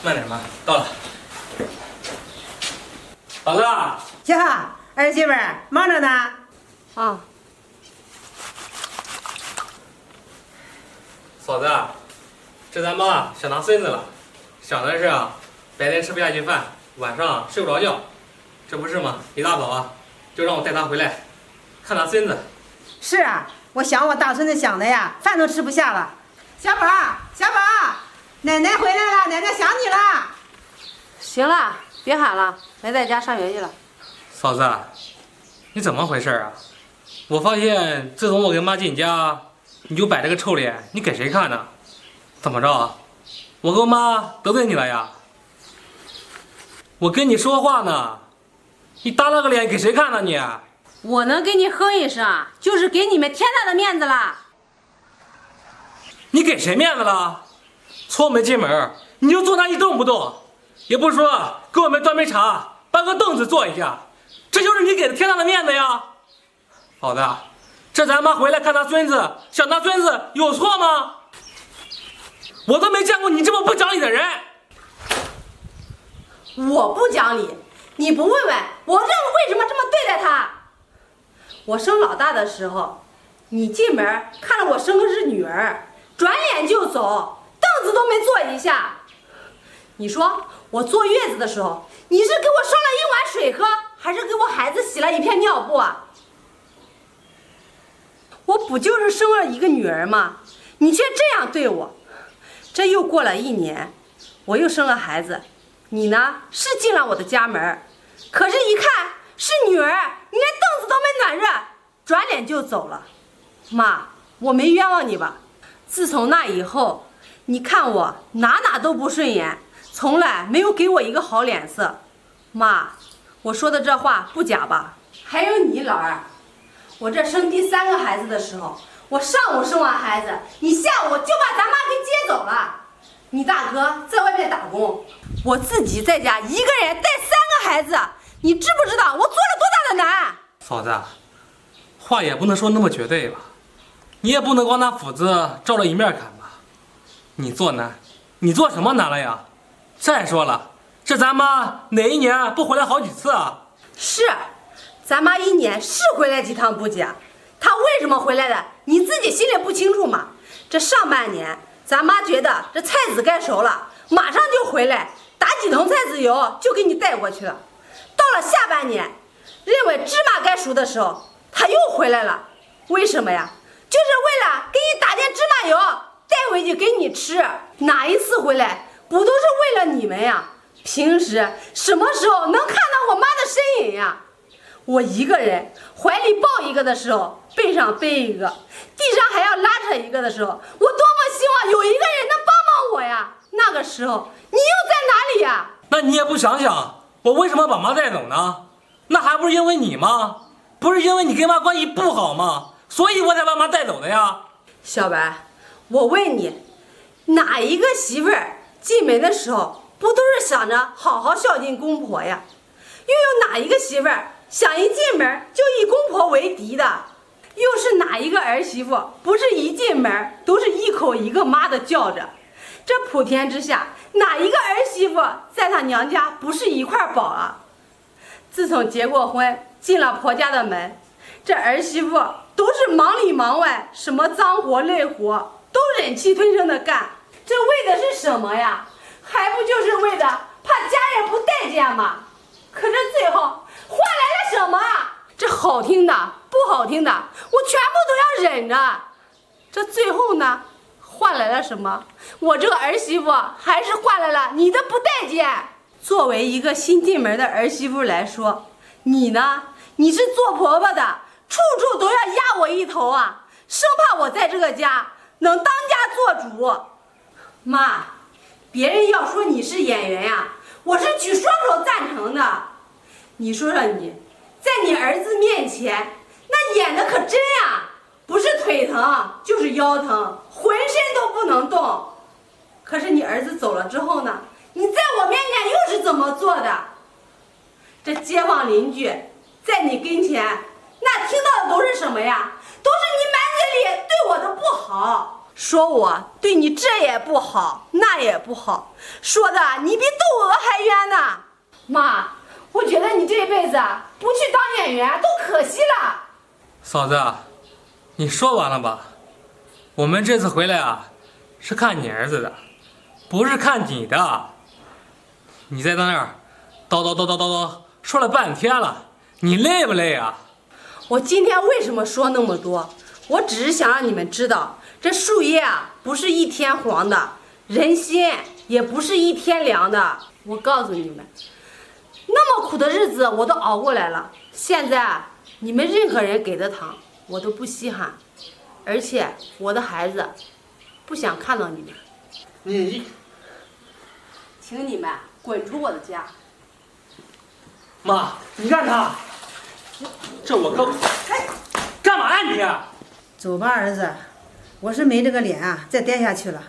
慢点妈，到了。老子，小浩，儿媳妇儿忙着呢。啊，嫂子，这咱妈想当孙子了，想的是白天吃不下去饭，晚上睡不着觉，这不是吗？一大早就让我带她回来看她孙子。是啊，我想我大孙子想的呀，饭都吃不下了。小宝，小宝，奶奶回来了，奶奶想你了。行了，别喊了，没在家上学去了。嫂子，你怎么回事啊？我发现自从我跟妈进家，你就摆这个臭脸，你给谁看呢？怎么着？我跟妈得罪你了呀？我跟你说话呢，你耷拉个脸给谁看呢你？我能给你哼一声，就是给你们天大的面子了。你给谁面子了？从我们进门你就坐那一动不动，也不说给我们端杯茶，搬个凳子坐一下，这就是你给的天大的面子呀？嫂子，这咱妈回来看她孙子，想她孙子有错吗？我都没见过你这么不讲理的人。我不讲理，你不问问我为什么这么对待他？我生老大的时候，你进门看着我生的是女儿，转脸就走，凳子都没坐一下。你说我坐月子的时候，你是给我烧了一碗水喝，还是给我孩子洗了一片尿布啊？我不就是生了一个女儿吗？你却这样对我。这又过了1年，我又生了孩子，你呢是进了我的家门，可是一看是女儿，你连凳子都没暖热，转脸就走了。妈，我没冤枉你吧？自从那以后，你看我哪都不顺眼，从来没有给我一个好脸色。妈，我说的这话不假吧？还有你老二，我这生第3个孩子的时候，我上午生完孩子，你下午就把咱妈给接走了。你大哥在外面打工，我自己在家一个人带3个孩子，你知不知道我做了多大的难？嫂子，话也不能说那么绝对吧，你也不能光拿斧子照着一面砍吧。你做难，你做什么难了呀？再说了，这咱妈哪一年不回来好几次啊？是，咱妈1年是回来几趟不假，她为什么回来的，你自己心里不清楚吗？这上半年，咱妈觉得这菜籽该熟了，马上就回来，打几桶菜籽油就给你带过去了。到了下半年，认为芝麻该熟的时候，她又回来了。为什么呀？就是为了给你打点芝麻油，带回去给你吃。哪一次回来，不都是为了你们呀？平时什么时候能看到我妈的身影呀？我一个人怀里抱一个的时候，背上背一个，地上还要拉扯一个的时候，我多么希望有一个人能帮帮我呀！那个时候你又在哪里呀？那你也不想想，我为什么把妈带走呢？那还不是因为你吗？不是因为你跟妈关系不好吗？所以我才把妈带走的呀。小白，我问你，哪一个媳妇儿进门的时候不都是想着好好孝敬公婆呀？又有哪一个媳妇儿想一进门就以公婆为敌的？又是哪一个儿媳妇不是一进门都是一口一个妈的叫着？这普天之下，哪一个儿媳妇在她娘家不是一块宝啊？自从结过婚，进了婆家的门，这儿媳妇都是忙里忙外，什么脏活累活都忍气吞声的干，这为的是什么呀？还不就是为的怕家人不待见吗？可这最后换来了什么啊？这好听的不好听的，我全部都要忍着。这最后呢，换来了什么？我这个儿媳妇还是换来了你的不待见。作为一个新进门的儿媳妇来说，你呢？你是做婆婆的，处处都要压我一头啊，生怕我在这个家能当家做主。妈，别人要说你是演员呀，我是举双手赞成的。你说说你，在你儿子面前，那演的可真呀，不是腿疼就是腰疼，浑身都不能动。可是你儿子走了之后呢，你在我面前又是怎么做的？这街坊邻居在你跟前，那听到的都是什么呀？都是你满嘴里对我的不好。说我对你这也不好，那也不好，说的你比窦娥还冤呢。妈，我觉得你这辈子不去当演员都可惜了。嫂子，你说完了吧？我们这次回来啊，是看你儿子的，不是看你的。你在那儿叨说了半天了，你累不累啊？我今天为什么说那么多？我只是想让你们知道，这树叶啊不是一天黄的，人心也不是一天凉的。我告诉你们，那么苦的日子我都熬过来了，现在你们任何人给的糖我都不稀罕，而且我的孩子不想看到你们。请你们滚出我的家。妈，你看他，这我可干嘛呀你？走吧，儿子，我是没这个脸啊，再待下去了。